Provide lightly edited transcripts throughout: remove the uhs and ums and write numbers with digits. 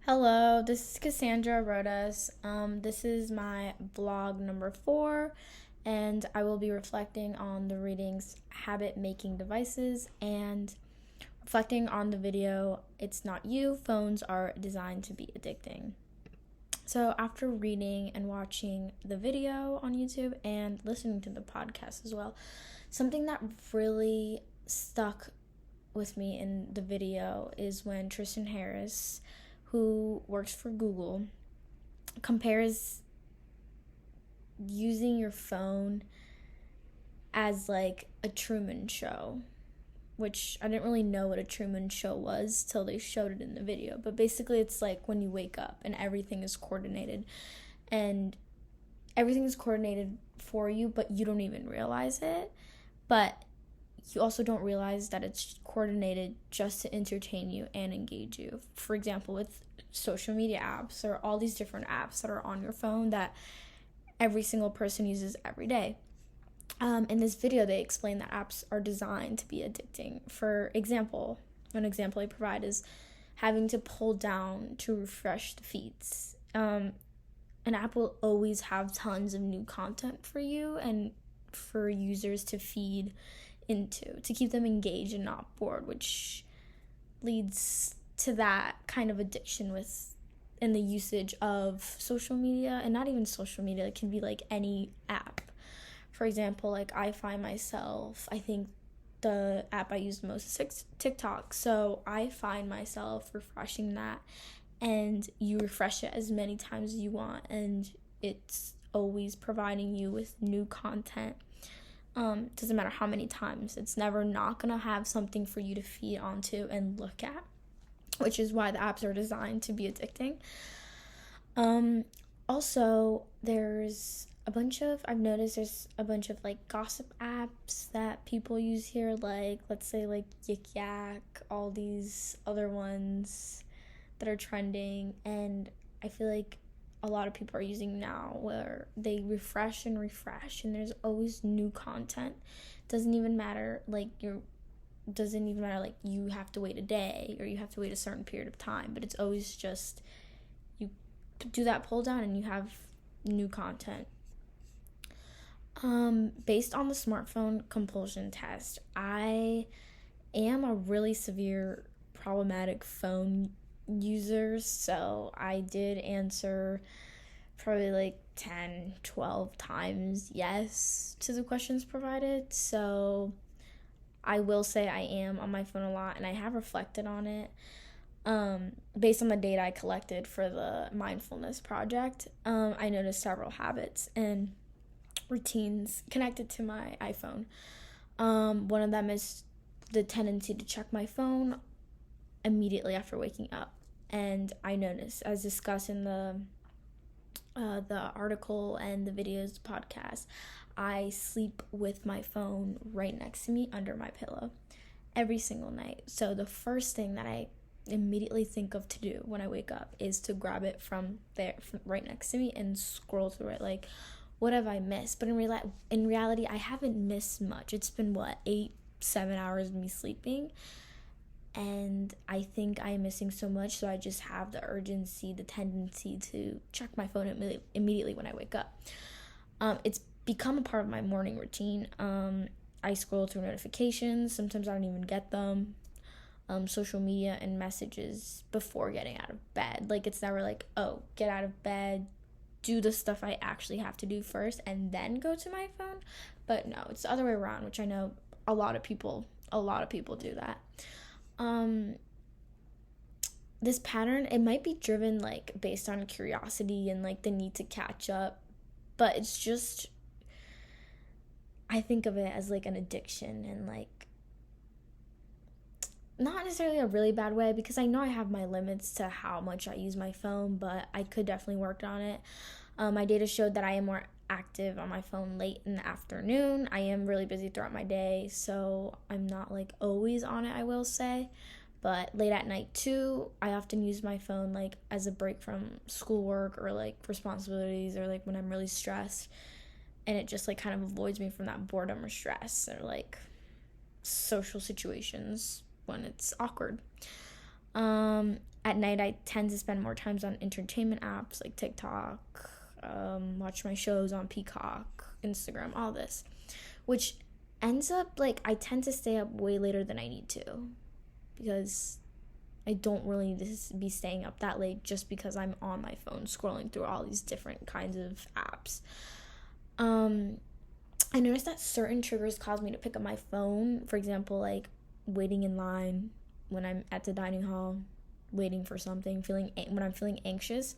Hello, this is Cassandra Rodas. This is my vlog number 4, and I will be reflecting on the readings Habit Making Devices and reflecting on the video It's Not You, Phones Are Designed to Be Addicting. So, after reading and watching the video on YouTube and listening to the podcast as well, something that really stuck with me in the video is when Tristan Harris, who works for Google, compares using your phone as like a Truman Show, which I didn't really know what a Truman Show was till they showed it in the video. But basically, it's like when you wake up and everything is coordinated, and everything is coordinated for you, but you don't even realize it. But you also don't realize that it's coordinated just to entertain you and engage you. For example, with social media apps or all these different apps that are on your phone that every single person uses every day. In this video, they explain that apps are designed to be addicting. For example, one example I provide is having to pull down to refresh the feeds. An app will always have tons of new content for you and for users to feed into to keep them engaged and not bored, which leads to that kind of addiction with in the usage of social media. And not even social media, it can be like any app. For example, like I think the app I use the most is TikTok, so I find myself refreshing that, and you refresh it as many times as you want, and it's always providing you with new content. Doesn't matter how many times. It's never not gonna have something for you to feed onto and look at, which is why the apps are designed to be addicting. Also, I've noticed there's a bunch of like gossip apps that people use here, like let's say like Yik Yak, all these other ones that are trending, and I feel like a lot of people are using now, where they refresh and there's always new content. Doesn't even matter like you have to wait a day or you have to wait a certain period of time, but it's always just you do that pull down and you have new content. Based on the smartphone compulsion test, I am a really severe problematic phone user, so I did answer probably like 10, 12 times yes to the questions provided. So I will say I am on my phone a lot, and I have reflected on it. Based on the data I collected for the mindfulness project, I noticed several habits and routines connected to my iPhone. One of them is the tendency to check my phone immediately after waking up. And I noticed, as discussed in the article and the videos podcast, I sleep with my phone right next to me under my pillow every single night. So the first thing that I immediately think of to do when I wake up is to grab it from right next to me and scroll through it. Like, what have I missed? But in reality, I haven't missed much. It's been 8-7 hours of me sleeping, and I think I am missing so much, so I just have the tendency to check my phone immediately when I wake up. It's become a part of my morning routine. I scroll through notifications. Sometimes I don't even get them. Social media and messages before getting out of bed. Like, it's never like, oh, get out of bed, do the stuff I actually have to do first, and then go to my phone. But no, it's the other way around, which I know a lot of people do that. This pattern, it might be driven like based on curiosity and like the need to catch up, but it's just, I think of it as like an addiction, and like not necessarily a really bad way, because I know I have my limits to how much I use my phone, but I could definitely work on it. My data showed that I am more active on my phone late in the afternoon. I am really busy throughout my day, so I'm not like always on it, I will say. But late at night too, I often use my phone like as a break from schoolwork or like responsibilities, or like when I'm really stressed, and it just like kind of avoids me from that boredom or stress or like social situations when it's awkward. At night, I tend to spend more times on entertainment apps like TikTok, watch my shows on Peacock, Instagram, all this, which ends up like I tend to stay up way later than I need to because I don't really need to be staying up that late just because I'm on my phone scrolling through all these different kinds of apps. I noticed that certain triggers cause me to pick up my phone. For example, like waiting in line when I'm at the dining hall, waiting for something, when I'm feeling anxious,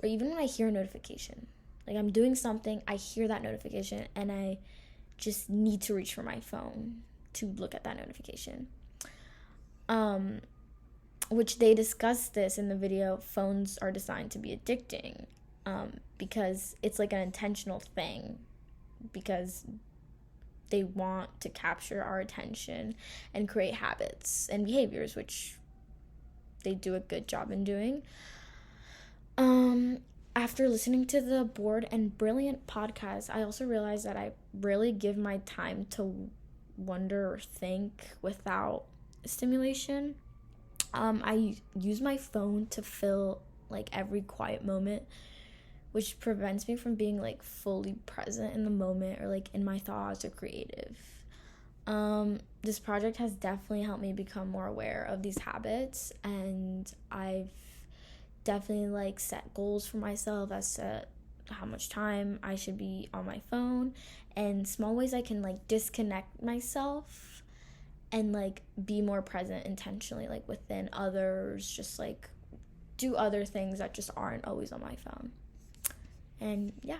or even when I hear a notification. Like I'm doing something, I hear that notification, and I just need to reach for my phone to look at that notification. Which they discussed this in the video. Phones are designed to be addicting, because it's like an intentional thing, because they want to capture our attention and create habits and behaviors, which they do a good job in doing. After listening to the Bored and Brilliant podcast, I also realized that I really give my time to wonder or think without stimulation. I use my phone to fill like every quiet moment, which prevents me from being like fully present in the moment or like in my thoughts or creative. This project has definitely helped me become more aware of these habits, and I've definitely like set goals for myself as to how much time I should be on my phone, and small ways I can like disconnect myself and like be more present intentionally, like within others, just like do other things that just aren't always on my phone. And yeah.